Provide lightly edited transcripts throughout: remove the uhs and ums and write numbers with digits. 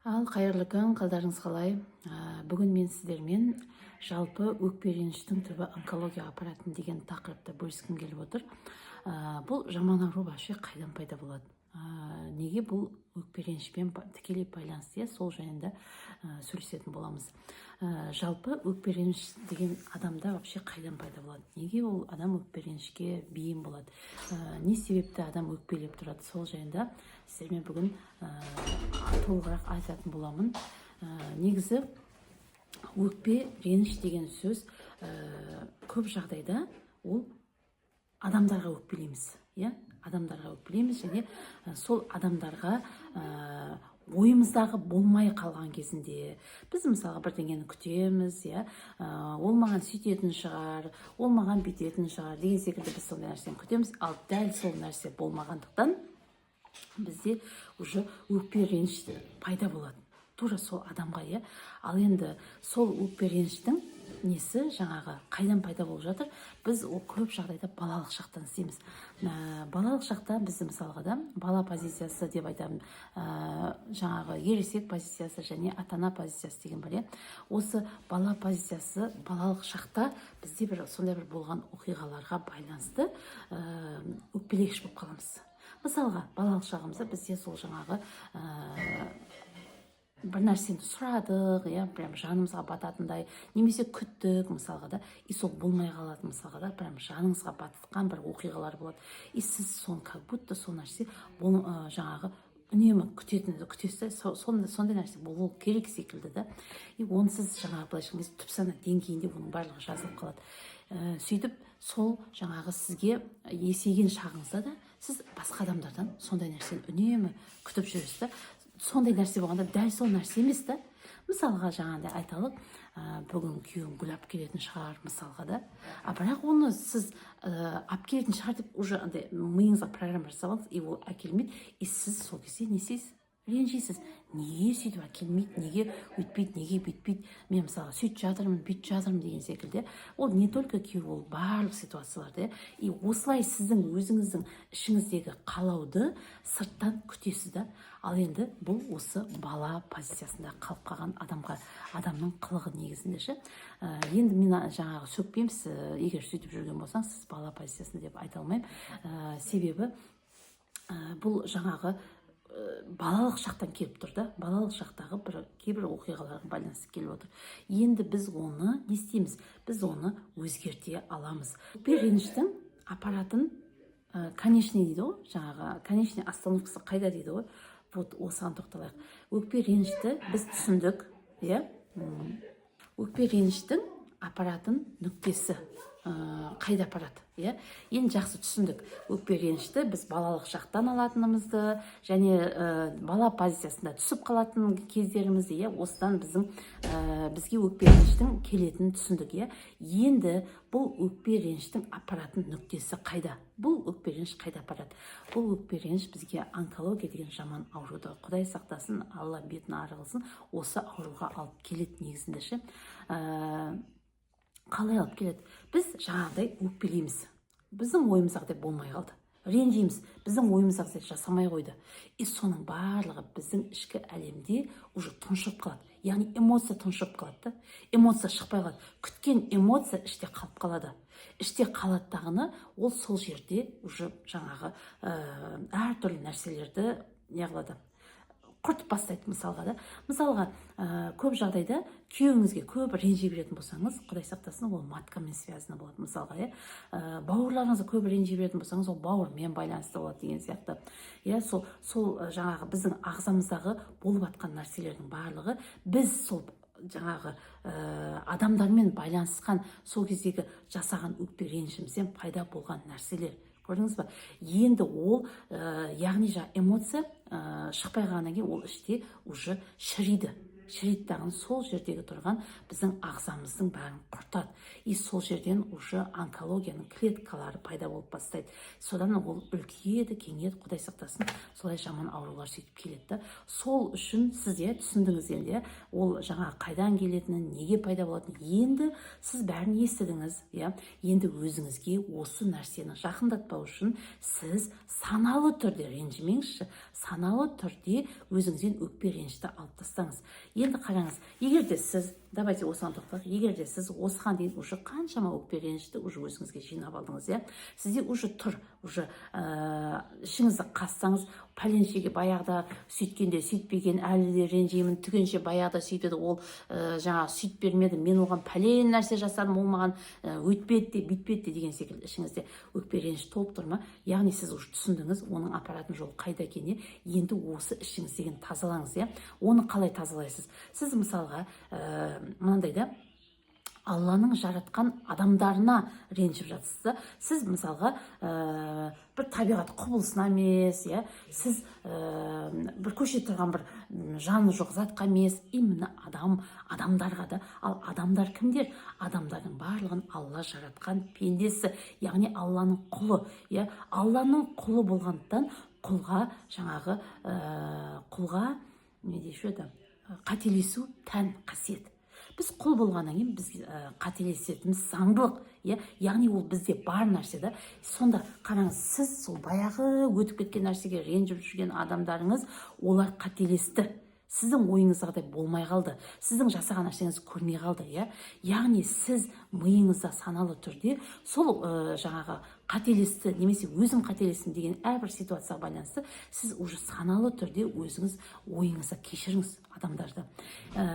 Ал қайырлы күн, қалдарыңыз қалай? Бүгін мен сіздермен жалпы өкпе реніштің түбі онкология апаратын деген тақырыпта бөліскім келіп отыр. Бұл жаман ауру вообще қайдан пайда болады? Неге бұл өкпе ренішпен тікелей байланысты? Сол жайында сөйлесетін боламыз. Жалпы өкпе реніш деген адамда вообще қайдан пайда болады? Неге ол адам өкпе ренішке бейім болады? Не себепті адам өкпелеп тұрады? Сол жайында сіздермен бүгін толығырақ айтатын боламын. Негізі өкпе реніш деген сөз көп жағдайда ол адамдарға өкпелейміз, адамдарға өкпелейміз және сол адамдарға ойымыздағы болмай қалған кезінде біз мысалға бірдеңені күтеміз, ол маған сөйтетін шығар, ол маған бүйтетін шығар деген секілді біз сондай нәрсені күтеміз, ал дәл сол нәрсе болмағандықтан бізде уже өкпе реніш пайда болады. Тура сол адамға, ал енді сол өкпе реніштің несі жаңағы қайдан пайда болып жатыр? Біз ол көп жағдайда балалық шақтан істейміз. Балалық шақта бізді мысалға да бала позициясы деп айтамын, жаңағы ересек позициясы және ата-ана позициясы деген бар. Осы бала позициясы балалық шақта бізде сондай бір болған оқиғаларға байланысты өкпелегіш болып қаламыз. Мысалға, балалық шағымызда бізде сол жаңағы бір нәрсені сұрадық, прям жанымызға бататындай, немесе күттік мысалға да, и сол болмай қалады мысалға да, прям жаныңызға батқан бір оқиғалар болады. И сіз соны как будто сол нәрсе жаңағы үнемі күтесіз, сондай нәрсе болу керек секілді да. И онсыз жаңағы былайша айтқан кезде түп сана деңгейінде оның барлығы жазылып қалады. Сөйтіп сол жаңағы сізге есейген шағыңызда да сіз басқа адамдардан сондай нәрсені үнемі күтіп жүресіз да. Сондай нәрсе болғанда дәл сол нәрсе емес та. Мысалға жаңағыдай айталық, бүгін күйеуім гүл алып келетін шығар мысалға да. Бірақ оны сіз алып келетін шығар деп уже миыңызға программа жасап алдыңыз, и ол әкелмейді, и сіз сол кезде не істейсіз? Ренжисіз. Неге сөйтіп әкелмейді, неге өйтпейді, неге бүйтпейді? Мен мысалға сөйтіп жатырмын, бүйтіп жатырмын деген секілді. Ол не только күйеу, ол барлық ситуацияларда. И осылай сіздің өзіңіздің ішіңіздегі қалауды сырттан күтесіз да. Ал енді бұл осы бала позициясында қалып қалған адамның қылығы негізінде. Енді мен жаңағы сөкпейміз, егер сөйтіп жүрген болсаң, сіз бала позициясында деп айта алмаймын. Себебі бұл жаңағы балалық шақтан келіп тұр да, балалық шақтағы кейбір оқиғаларға байланысты келіп отыр. Енді біз оны не істейміз? Біз оны өзгерте аламыз. Өкпе реніштің апаратын конечный дейді ғой, жаңағы конечный остановкасы қайда дейді ғой? Вот осыған тоқталайық. Өкпе ренішті біз түсіндік, өкпе реніштің апаратын нүктесі қайда апарады? Енді жақсы түсіндік. Өкпе ренішті біз балалық шақтан алатынымызды және бала позициясында түсіп қалатын кездерімізді, осыдан бізге өкпе реніштің келетінін түсіндік. Енді бұл өкпе реніштің апаратын нүктесі қайда? Бұл өкпе реніш қайда апарады? Бұл өкпе реніш бізге онкология деген жаман ауруды, Құдай сақтасын, Алла бетін ары қылсын, осы ауруға алып келеді негізінде. Қалай алып келеді? Біз жаңағыдай өкпелейміз. Біздің ойымыздағыдай болмай қалды. Ренжиміз, біздің ойымыздағыдай жасамай қойды. И соның барлығы біздің ішкі әлемде уже тұншып қалады. Яғни эмоция тұншып қалады. Эмоция шықпай қалады. Күткен эмоция іште қалып қалады. Іште қалаттағыны ол сол жерде уже жаңағы әртүрлі нәрселерді не қылады? Құртып бастайды мысалға да. Мысалға көп жағдайда күйеуіңізге көп ренжи беретін болсаңыз, Құдай сақтасын, ол маткамен связано болады мысалға. Бауырларыңызға көп ренжи беретін болсаңыз, ол бауырмен байланысты болады деген сияқты. Сол жаңағы біздің ағзамыздағы болып жатқан нәрселердің барлығы біз сол жаңағы адамдармен байланысқан сол кездегі жасаған өкпе ренішімізден пайда болған нәрселер. Көрдіңіз ба? Енді ол, яғни эмоция шықпай қалғаннан кейін ол іште уже шіриді. шірейді дағыны сол жердегі тұрған біздің ағзамыздың бәрін құртады. И сол жерден уже онкологияның клеткалары пайда болып бастайды. Содан ол үлкейеді, кеңейеді, Құдай сақтасын, солай жаман аурулар сөйтіп келеді да. Сол үшін сіз түсіндіңіз енді, ол жаңа қайдан келетінін, неге пайда болатынын енді сіз бәрін естідіңіз. Енді өзіңізге осы нәрсені жақындатпау үшін сіз саналы түрде, ренжімеңізші, саналы түрде өзіңізден өкпе ренішті алып тастаңыз. Енді қараңыз, егер де сіз, давайте осыған тоқтайық, егер де сіз осыған дейін уже қаншама өкпе ренішті уже өзіңізге жинап алдыңыз, сізде уже тұр, уже ішіңізді қазсаңыз, пәленшеге баяғыда сөйткенде сөйтпеген, әлі де ренжимін, түгенше баяғыда сөйтеді, ол жаңа сөйт бермеді, мен оған пәлен нәрсе жасадым, ол маған өйтпеді де, бүйтпеді де деген секілді ішіңізде өкпе реніш толып тұр ма? Яғни сіз уже түсіндіңіз, оның апаратын жолы қайда екенін. Енді осы ішіңізден тазалаңыз. Оны қалай тазалайсыз? Сіз мысалға мынандай Алланың жаратқан адамдарына ренжіп жатсыз. Сіз мысалға бір табиғат құбылысына емес, сіз бір көшеде тұрған бір жаны жоқ затқа емес, именно адамдарға да. Ал адамдар кімдер? Адамдардың барлығын Алла жаратқан пендесі, яғни Алланың құлы. Алланың құлы болғандықтан құлға жаңағы не дейші еді, қателесу тән қасиет. Біз құл болғаннан кейін біз қателесетіміз заңдылық, яғни ол бізде бар нәрсе. Сонда қараңыз, сіз сол баяғы өтіп кеткен нәрсеге ренжіп жүрген адамдарыңыз, олар қателесті. Сіздің ойыңыздағыдай болмай қалды, сіздің жасаған нәрсеңіз көрмей қалды. Яғни сіз миыңызда саналы түрде сол жаңағы қателесті, немесе өзім қателестім деген әрбір ситуацияға байланысты сіз уже саналы түрде өзіңіз ойыңызда кешіріңіз адамдарды.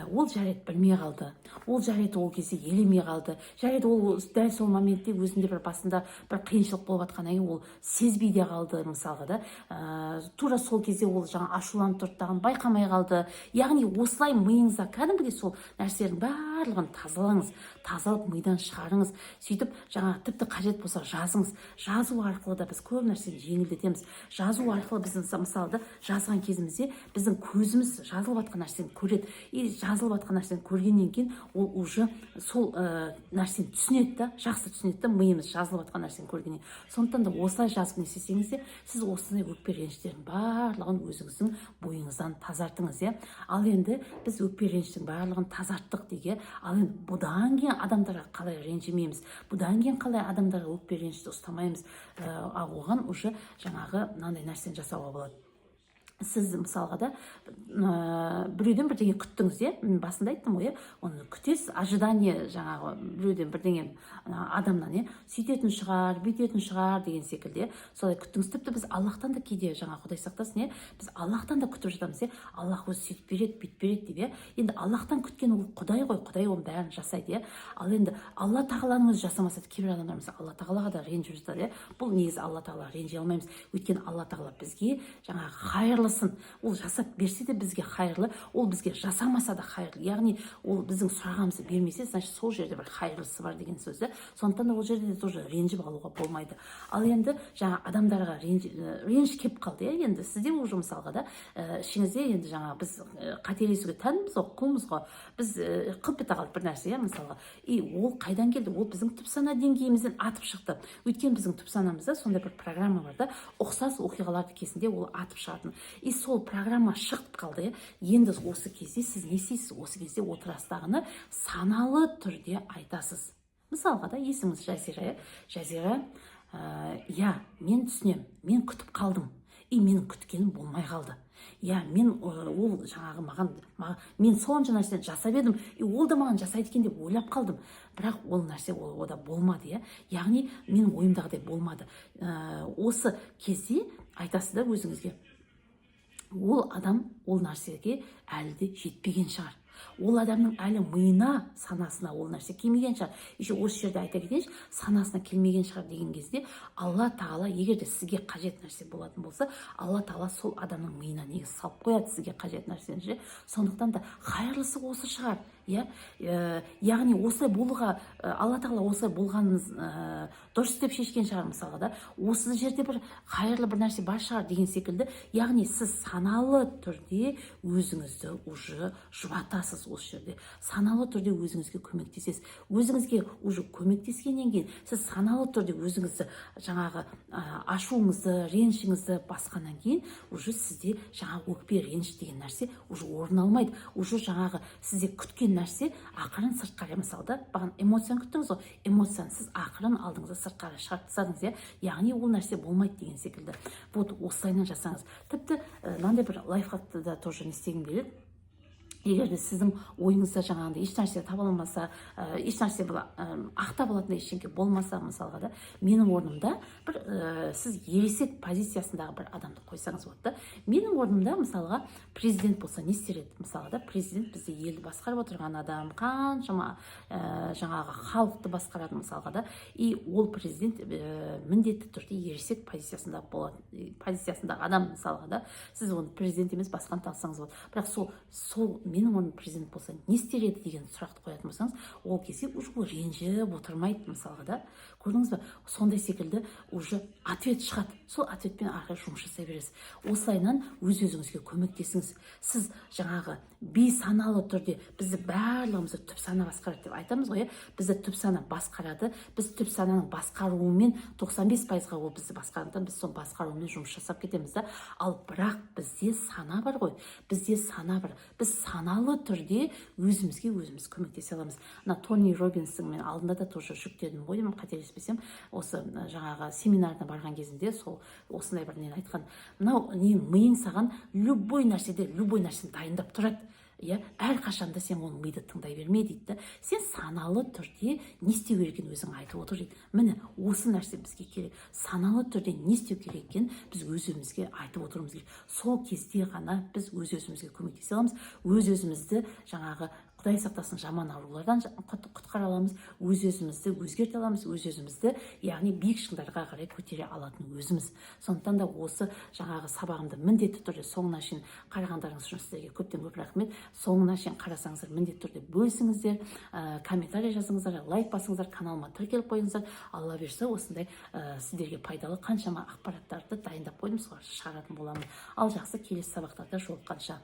Ол жарайды білмей қалды, ол жарайды ол кезде елемей қалды, жарайды ол дәл сол моментте өзінде бір басында бір қиыншылық болып жатқаннан кейін ол сезбей де қалды мысалға тура сол кезде ол жаңа ашуланып тұрды байқамай қалды. Яғни осылай миыңызда кәдімгідей сол нәрселердің барлығын тазалаңыз, тазалап мидан шығарыңыз. Сөйтіп жаңа тіпті қажет болса жазыңыз. Жазу арқылы да біз көп нәрсені жеңілдетеміз. Жазу арқылы біз мысалы жазған кезімізде біздің көзіміз жазылып жатқан нәрсені көреді. И жазылып жатқан нәрсені көргеннен кейін ол уже сол нәрсені түсінеді, жақсы түсінеді, миымыз жазылып жатқан нәрсені көргеннен. Сондықтан да осылай жазып не істесеңіз де, сіз осындай өкпе реніштердің барлығын өзіңіздің бойыңыздан тазартыңыз. Ал енді біз өкпе реніштің барлығын тазарттық деге, ал енді бұдан кейін адамдарға қалай ренжімейміз, бұдан кейін қалай адамдарға өкпе ренішті ұстамаймыз, оған уже жаңағы мынандай нәрсені жасауға болады. Сіз мысалға біреуден бірдеңе күттіңіз, мен басында айттым ғой, оны күтесіз, ожидание жаңағы біреуден бірдеңе адамнан сөйтетін шығар, бүйтетін шығар деген секілді, солай күттіңіз. Тіпті біз Аллахтан да кейде жаңа Құдай сақтасын, біз Аллахтан да күтіп жатамыз, Аллах өзі сөйтіп береді, бүйтіп береді деп. Енді Аллахтан күткен ол Құдай ғой, Құдай оның бәрін жасайды. Ал енді Алла тағаланың өзі жасамаса, кейбір адамдар мысалы Алла тағалаға да ренжіп жатады. Бұл негізі Алла тағала ренжи алмаймыз, өйткені Алла тағала бізге жаңағы қайырлы ол жасап берсе де бізге қайырлы, ол бізге жасамаса да қайырлы. Яғни ол біздің сұрағанымызды бермесе, значит сол жерде бір қайырлысы бар деген сөзі. Сондықтан да ол жерде де тоже ренжіп алуға болмайды. Ал енді жаңа адамдарға реніш келіп қалды, енді сізде уже мысалға ішіңізде енді жаңа біз қателесуге тәнбіз ғой, құлмыз ғой, біз қылып кете қалдық бір нәрсе, мысалға. И ол қайдан келді? Ол біздің түпсана деңгейімізден атып шықты. Өйткені біздің түпсанамызда сондай бір программа бар, ұқсас оқиғаларды кезінде ол атып шығатын. И сол программа шығып қалды. Енді осы кезде сіз не істейсіз? Осы кезде отырастағыны саналы түрде айтасыз. Мысалға есіміңіз Жазира, мен түсінем, мен күтіп қалдым. И менің күткенім болмай қалды. Мен ол жаңағы мен сонша нәрсені жасап едім, ол да маған жасайды екен деп ойлап қалдым. Бірақ ол нәрсе ода болмады. Яғни менің ойымдағыдай болмады. Осы кезде айтасыз да өзіңізге, ол адам ол нәрсеге әлі де жетпеген шығар. Ол адамның әлі миына, санасына ол нәрсе келмеген шығар. Еще осы жерде айта кетейінші, санасына келмеген шығар деген кезде Алла тағала, егер де сізге қажет нәрсе болатын болса, Алла тағала сол адамның миына негізі салып қояды сізге қажет нәрсені. Сондықтан да қайырлысы осы шығар. иә. Яғни осылай болуға алла тағала осылай болғаныңыз дұрыс деп шешкен шығар мысалға да. Осы жерде бір қайырлы бір нәрсе бар шығар деген секілді. Яғни сіз саналы түрде өзіңізді уже жұбатасыз осы жерде. Саналы түрде өзіңізге көмектесесіз. Өзіңізге уже көмектескеннен кейін сіз саналы түрде өзіңізді жаңағы ашуыңызды, ренішіңізді басқаннан кейін уже сізде жаңағы өкпе, реніш деген нәрсе уже орын алмайды. Уже жаңағы сізде күткен нәрсе ақырын сыртқа қарай, мысалы да, бағана эмоцияны күттіңіз ғой, эмоцияны сіз ақырын алдыңызда сыртқа қарай шығарып тастадыңыз, иә. Яғни ол нәрсе болмайды деген секілді. Вот осылайынан жасаңыз. Тіпті мынандай бір лайфхакты да тоже не істегім келеді. Егер де сіздің ойыңызда жаңағындай ешнәрсе таба алмаса, ешнәрсе ақтап алатындай ештеңе болмаса, мысалға да, менің орнымда бір сіз ересек позициясындағы бір адамды қойсаңыз болады да. Менің орнымда мысалға президент болса не істер еді? Мысалға да, президент бізде елді басқарып отырған адам, қаншама жаңағы халықты басқарады мысалға да, и ол президент міндетті түрде ересек позициясындағы болады, позициясындағы адам мысалға да. Сіз оны президент емес басқаны таңсаңыз болады. Бірақ сол менің орным президент болса не істер еді деген сұрақты қоятын болсаңыз, ол кезде уже ренжіп отырмайды мысалға да. Көрдіңіз бе? Сондай секілді уже ответ шығады. Сол ответпен ары жұмыс жасай бересіз. Осылайынан өз-өзіңізге көмектесіңіз. Сіз жаңағы бейсаналы түрде бізді барлығымызды түп сана басқарады деп айтамыз ғой, бізді түп сана басқарады. Біз түп сананың басқаруымен 95%-ға ол бізді басқарғандықтан біз сол басқаруымен жұмыс жасап кетеміз да. Ал бірақ бізде сана бар ғой. Бізде сана бар. Біз саналы түрде өзімізге өзіміз көмектесе аламыз. Тони Роббинстің мен алдында да тоже жүктедім ғой, қателеспесем, осы жаңағы семинарына барған кезінде сол осындай бір нені айтқан. Мынау миың саған любой нәрседе любой нәрсені дайындап тұрады. Иә, әр қашанда сен оның миды тыңдай берме дейді. Сен саналы түрде не істеу керек екенін өзің айтып отыр дейді. Міне, осы нәрсе бізге керек. Саналы түрде не істеу керек екенін біз өз-өзімізге айтып отыруымыз керек. Сол кезде ғана біз өз-өзімізге көмектесе аламыз. Өз-өзімізді жаңағы Құдай сақтасын жаман аурулардан құтқара аламыз, өз-өзімізді өзгерте аламыз, өз-өзімізді, яғни биік шыңдарға қарай көтере алатын өзіміз. Сондықтан да осы жаңағы сабағымды міндетті түрде соңына шейін қарағандарыңыз үшін сіздерге көптен көп рахмет. Соңына шейін қарасаңыздар, міндетті түрде бөлісіңіздер, комментарий жазыңыздар, лайк басыңыздар, каналыма тіркеліп қойыңыздар. Алла берсе осындай сіздерге пайдалы қаншама ақпараттарды дайындап қойдым, соларды шығаратын боламын. Ал жақсы, келесі сабақтарда жолыққанша.